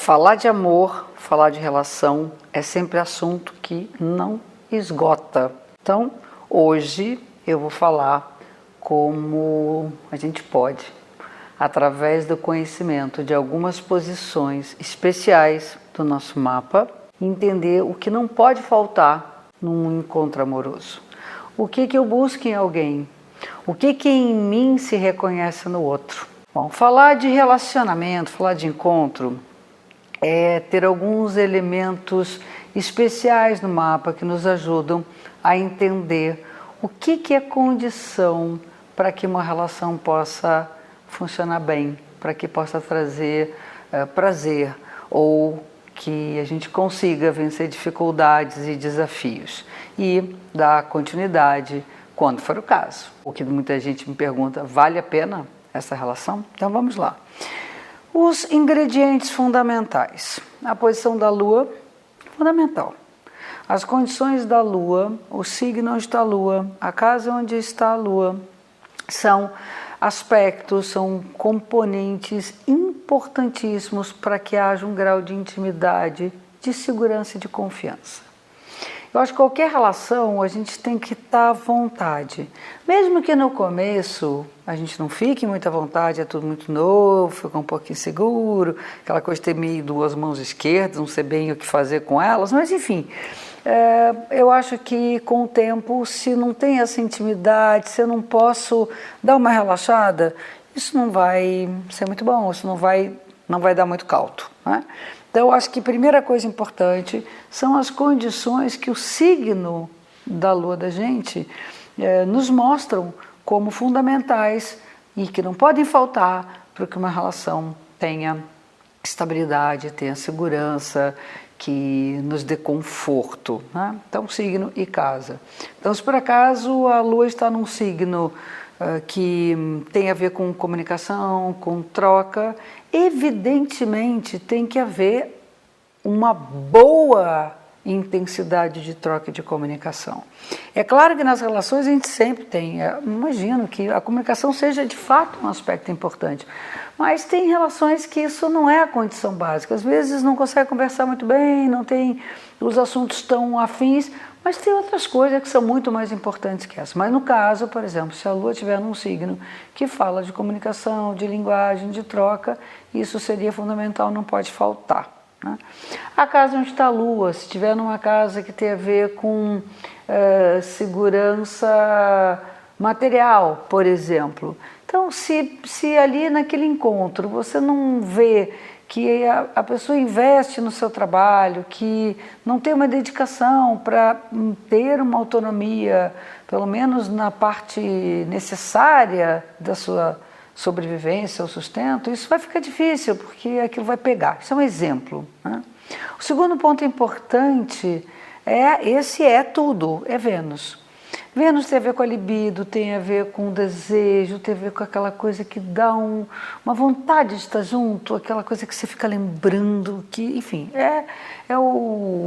Falar de amor, falar de relação é sempre assunto que não esgota. Então, hoje eu vou falar como a gente pode, através do conhecimento de algumas posições especiais do nosso mapa, entender o que não pode faltar num encontro amoroso. O que eu busco em alguém? O que em mim se reconhece no outro? Bom, falar de relacionamento, falar de encontro, é ter alguns elementos especiais no mapa que nos ajudam a entender o que é condição para que uma relação possa funcionar bem, para que possa trazer prazer ou que a gente consiga vencer dificuldades e desafios e dar continuidade quando for o caso. O que muita gente me pergunta, vale a pena essa relação? Então vamos lá. Os ingredientes fundamentais. A posição da Lua, fundamental. As condições da Lua, o signo onde está a Lua, a casa onde está a Lua, são aspectos, são componentes importantíssimos para que haja um grau de intimidade, de segurança e de confiança. Eu acho que qualquer relação a gente tem que estar à vontade. Mesmo que no começo a gente não fique muito à vontade, é tudo muito novo, fica um pouquinho inseguro, aquela coisa de ter meio duas mãos esquerdas, não sei bem o que fazer com elas, mas enfim, eu acho que com o tempo, se não tem essa intimidade, se eu não posso dar uma relaxada, isso não vai ser muito bom, isso não vai dar muito caldo, né? Então, eu acho que a primeira coisa importante são as condições que o signo da Lua da gente nos mostram como fundamentais e que não podem faltar para que uma relação tenha estabilidade, tenha segurança, que nos dê conforto, né? Então, signo e casa. Então, se por acaso a Lua está num signo que tem a ver com comunicação, com troca, evidentemente tem que haver uma boa intensidade de troca e de comunicação. É claro que nas relações a gente sempre tem, imagino que a comunicação seja de fato um aspecto importante, mas tem relações que isso não é a condição básica. Às vezes não consegue conversar muito bem, não tem os assuntos tão afins, mas tem outras coisas que são muito mais importantes que essa. Mas no caso, por exemplo, se a Lua estiver num signo que fala de comunicação, de linguagem, de troca, isso seria fundamental, não pode faltar, né? A casa onde está a Lua, se estiver numa casa que tem a ver com segurança material, por exemplo. Então, se ali naquele encontro você não vê que a pessoa investe no seu trabalho, que não tem uma dedicação para ter uma autonomia, pelo menos na parte necessária da sua sobrevivência ou sustento, isso vai ficar difícil, porque aquilo vai pegar. Isso é um exemplo, né? O segundo ponto importante é tudo, é Vênus. Vênus tem a ver com a libido, tem a ver com o desejo, tem a ver com aquela coisa que dá uma vontade de estar junto, aquela coisa que você fica lembrando, que, enfim,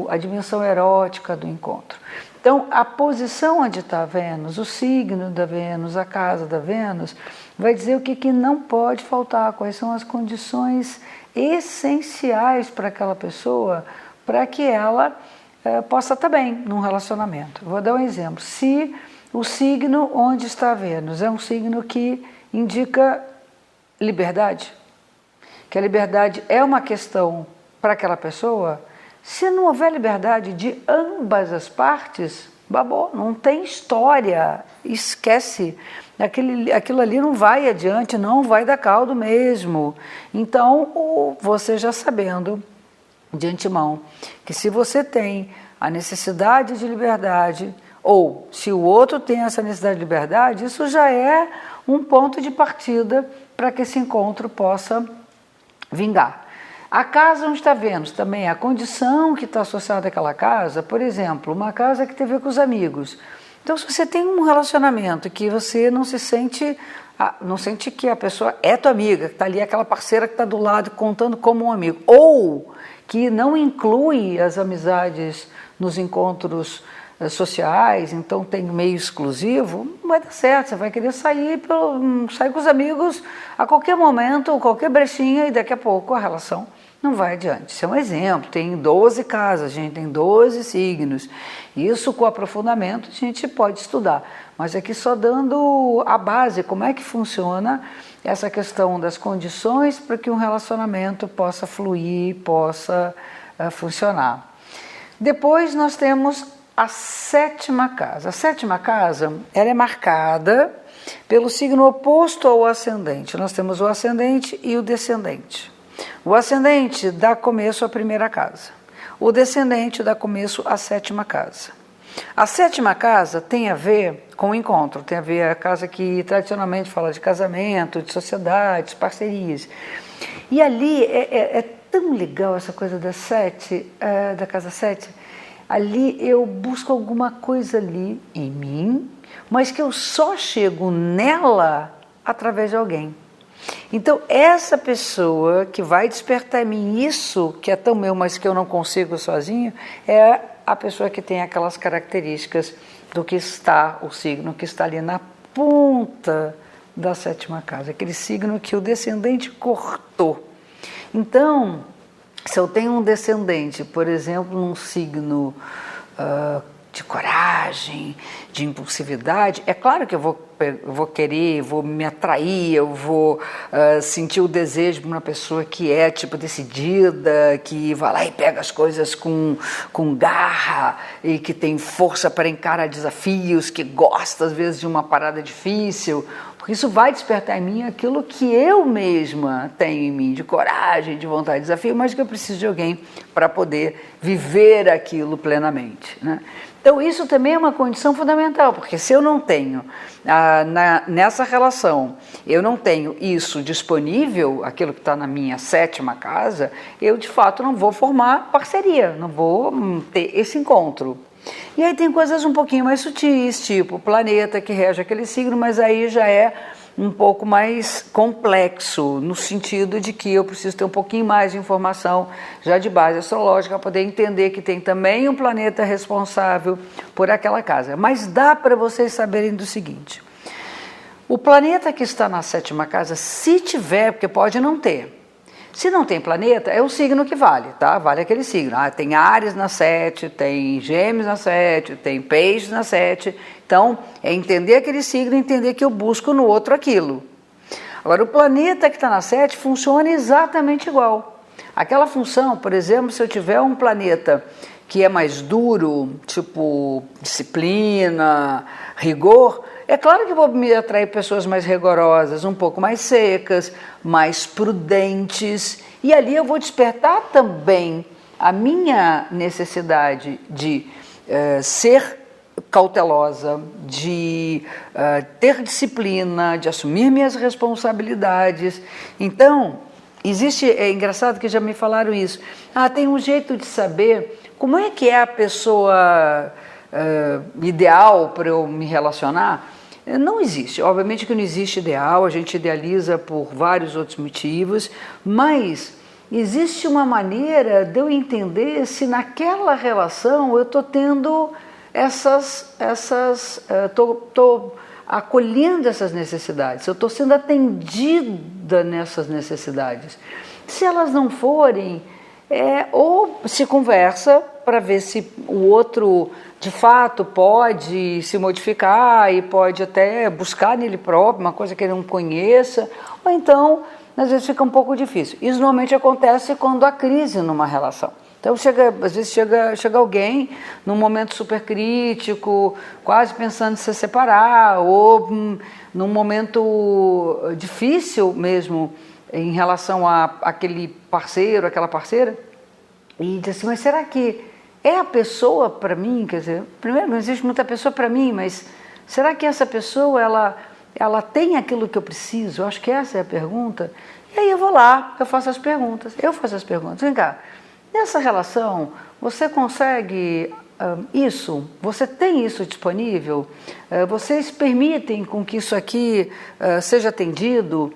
a dimensão erótica do encontro. Então, a posição onde está a Vênus, o signo da Vênus, a casa da Vênus, vai dizer o que não pode faltar, quais são as condições essenciais para aquela pessoa, para que ela possa estar bem num relacionamento. Vou dar um exemplo. Se o signo onde está a Vênus é um signo que indica liberdade, que a liberdade é uma questão para aquela pessoa, se não houver liberdade de ambas as partes, babou, não tem história, esquece. Aquilo ali não vai adiante, não vai dar caldo mesmo. Então, você já sabendo de antemão que se você tem a necessidade de liberdade, ou se o outro tem essa necessidade de liberdade, isso já é um ponto de partida para que esse encontro possa vingar. A casa onde está Vênus também, a condição que está associada àquela casa, por exemplo, uma casa que tem a ver com os amigos. Então, se você tem um relacionamento que você não sente que a pessoa é tua amiga, que está ali aquela parceira que está do lado contando como um amigo, ou que não inclui as amizades nos encontros sociais, então tem meio exclusivo, não vai dar certo, você vai querer sair com os amigos a qualquer momento, qualquer brechinha, e daqui a pouco a relação não vai adiante. Isso é um exemplo, tem 12 casas, a gente tem 12 signos. Isso com aprofundamento a gente pode estudar, mas aqui só dando a base, como é que funciona essa questão das condições para que um relacionamento possa fluir, possa funcionar. Depois nós temos a sétima casa. A sétima casa, ela é marcada pelo signo oposto ao ascendente. Nós temos o ascendente e o descendente. O ascendente dá começo à primeira casa. O descendente dá começo à sétima casa. A sétima casa tem a ver com o encontro, tem a ver a casa que tradicionalmente fala de casamento, de sociedades, parcerias. E ali é tão legal essa coisa da casa 7. Ali eu busco alguma coisa ali em mim, mas que eu só chego nela através de alguém. Então, essa pessoa que vai despertar em mim isso, que é tão meu, mas que eu não consigo sozinho, é a pessoa que tem aquelas características do que está, o signo que está ali na ponta da sétima casa, aquele signo que o descendente cortou. Então, se eu tenho um descendente, por exemplo, num signo de coragem, de impulsividade, é claro que eu vou querer, vou me atrair, eu vou sentir o desejo de uma pessoa que é tipo decidida, que vai lá e pega as coisas com garra e que tem força para encarar desafios, que gosta às vezes de uma parada difícil, porque isso vai despertar em mim aquilo que eu mesma tenho em mim, de coragem, de vontade de desafio, mas que eu preciso de alguém para poder viver aquilo plenamente, né? Então isso também é uma condição fundamental, porque se eu não tenho, nessa relação, eu não tenho isso disponível, aquilo que está na minha sétima casa, eu de fato não vou formar parceria, não vou ter esse encontro. E aí tem coisas um pouquinho mais sutis, tipo o planeta que rege aquele signo, mas aí já é um pouco mais complexo, no sentido de que eu preciso ter um pouquinho mais de informação já de base astrológica para poder entender que tem também um planeta responsável por aquela casa. Mas dá para vocês saberem do seguinte: o planeta que está na sétima casa, se tiver, porque pode não ter, se não tem planeta, é o signo que vale, tá? Vale aquele signo. Tem Áries na 7, tem Gêmeos na 7, tem Peixes na 7. Então, é entender aquele signo e entender que eu busco no outro aquilo. Agora, o planeta que está na 7 funciona exatamente igual. Aquela função, por exemplo, se eu tiver um planeta que é mais duro, tipo disciplina, rigor, é claro que eu vou me atrair pessoas mais rigorosas, um pouco mais secas, mais prudentes, e ali eu vou despertar também a minha necessidade de ser cautelosa, de ter disciplina, de assumir minhas responsabilidades. Então, é engraçado que já me falaram isso, tem um jeito de saber como é que é a pessoa ideal para eu me relacionar. Não existe, obviamente que não existe ideal, a gente idealiza por vários outros motivos, mas existe uma maneira de eu entender se naquela relação eu estou tendo estou acolhendo essas necessidades, eu estou sendo atendida nessas necessidades. Se elas não forem, ou se conversa para ver se o outro de fato pode se modificar e pode até buscar nele próprio uma coisa que ele não conheça, ou então às vezes fica um pouco difícil. Isso normalmente acontece quando há crise numa relação. Então às vezes chega alguém num momento super crítico, quase pensando em se separar, ou num momento difícil mesmo em relação àquele parceiro, aquela parceira, e diz assim, mas será que é a pessoa para mim? Quer dizer, primeiro, não existe muita pessoa para mim, mas será que essa pessoa, ela tem aquilo que eu preciso? Eu acho que essa é a pergunta. E aí eu vou lá, eu faço as perguntas. Vem cá, nessa relação, você consegue isso? Você tem isso disponível? Vocês permitem com que isso aqui seja atendido?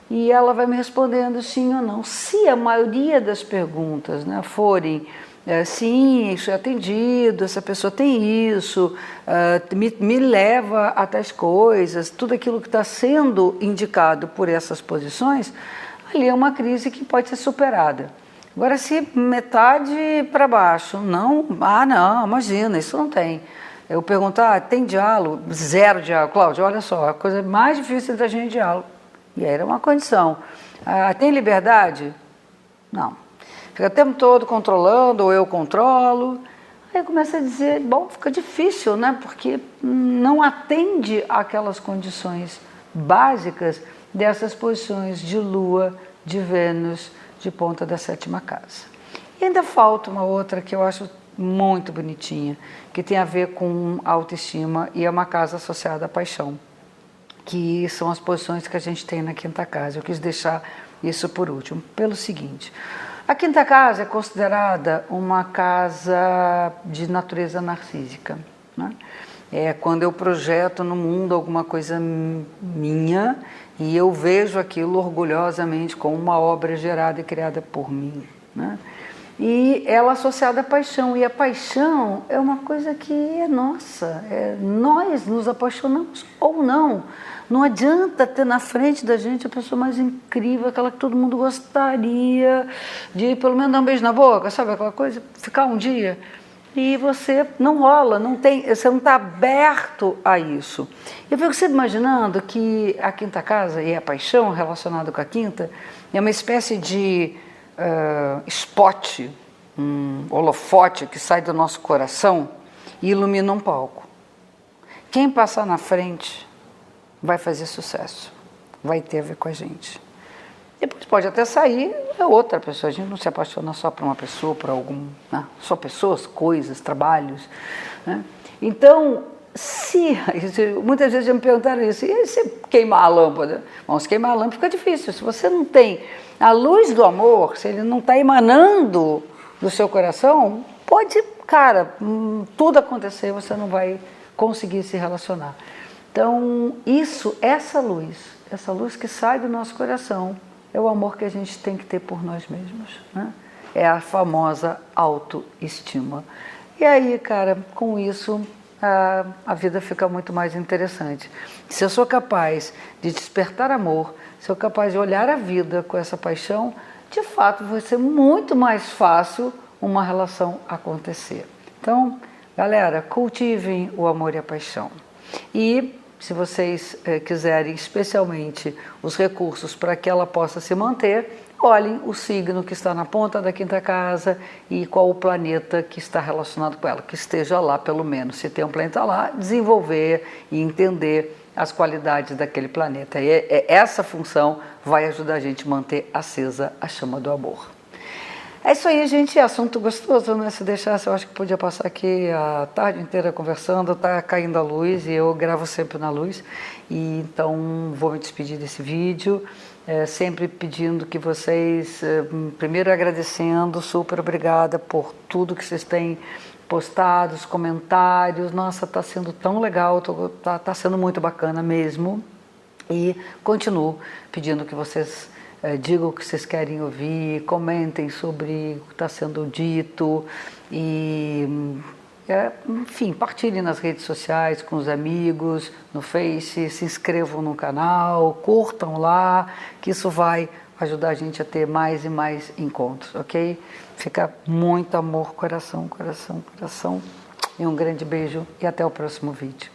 E ela vai me respondendo sim ou não. Se a maioria das perguntas, né, forem sim, isso é atendido, essa pessoa tem isso, me leva a tais coisas, tudo aquilo que está sendo indicado por essas posições, ali é uma crise que pode ser superada. Agora, se metade para baixo, não, não, imagina, isso não tem. Eu perguntar, tem diálogo? Zero diálogo. Cláudia, olha só, a coisa mais difícil da gente é diálogo. E aí era uma condição. Tem liberdade? Não. Fica o tempo todo controlando, ou eu controlo. Aí começa a dizer, bom, fica difícil, né? Porque não atende àquelas condições básicas dessas posições de Lua, de Vênus, de ponta da 7ª casa. E ainda falta uma outra que eu acho muito bonitinha, que tem a ver com autoestima e é uma casa associada à paixão, que são as posições que a gente tem na 5ª casa. Eu quis deixar isso por último, pelo seguinte: a 5ª casa é considerada uma casa de natureza narcísica, né? É quando eu projeto no mundo alguma coisa minha e eu vejo aquilo orgulhosamente como uma obra gerada e criada por mim, né? E ela associada à paixão, e a paixão é uma coisa que é nossa, nós nos apaixonamos ou não. Não adianta ter na frente da gente a pessoa mais incrível, aquela que todo mundo gostaria de pelo menos dar um beijo na boca, sabe aquela coisa, ficar um dia, e você não rola, você não está aberto a isso. Eu fico sempre imaginando que a 5ª casa e a paixão relacionada com a 5ª é uma espécie de spot, um holofote que sai do nosso coração e ilumina um palco. Quem passar na frente vai fazer sucesso, vai ter a ver com a gente. Depois pode até sair outra pessoa, a gente não se apaixona só por uma pessoa, por algum, né? Só pessoas, coisas, trabalhos, né? Então, muitas vezes já me perguntaram isso, e se queimar a lâmpada? Bom, se queimar a lâmpada fica difícil, se você não tem a luz do amor, se ele não está emanando do seu coração, pode, cara, tudo acontecer, você não vai conseguir se relacionar. Então, essa luz que sai do nosso coração, é o amor que a gente tem que ter por nós mesmos, né? É a famosa autoestima. E aí, cara, com isso, a vida fica muito mais interessante. Se eu sou capaz de despertar amor, se eu sou capaz de olhar a vida com essa paixão, de fato vai ser muito mais fácil uma relação acontecer. Então, galera, cultivem o amor e a paixão. E se vocês quiserem especialmente os recursos para que ela possa se manter, olhem o signo que está na ponta da 5ª casa e qual o planeta que está relacionado com ela, que esteja lá pelo menos. Se tem um planeta lá, desenvolver e entender as qualidades daquele planeta. E essa função vai ajudar a gente a manter acesa a chama do amor. É isso aí, gente, assunto gostoso, né? Se deixasse, eu acho que podia passar aqui a tarde inteira conversando, tá caindo a luz e eu gravo sempre na luz. E então vou me despedir desse vídeo, sempre pedindo que vocês, primeiro agradecendo, super obrigada por tudo que vocês têm postado, os comentários. Nossa, tá sendo tão legal, tá sendo muito bacana mesmo. E continuo pedindo que vocês digam o que vocês querem ouvir, comentem sobre o que está sendo dito e, enfim, partilhem nas redes sociais com os amigos, no Face, se inscrevam no canal, curtam lá, que isso vai ajudar a gente a ter mais e mais encontros, ok? Fica muito amor, coração, coração, coração, e um grande beijo e até o próximo vídeo.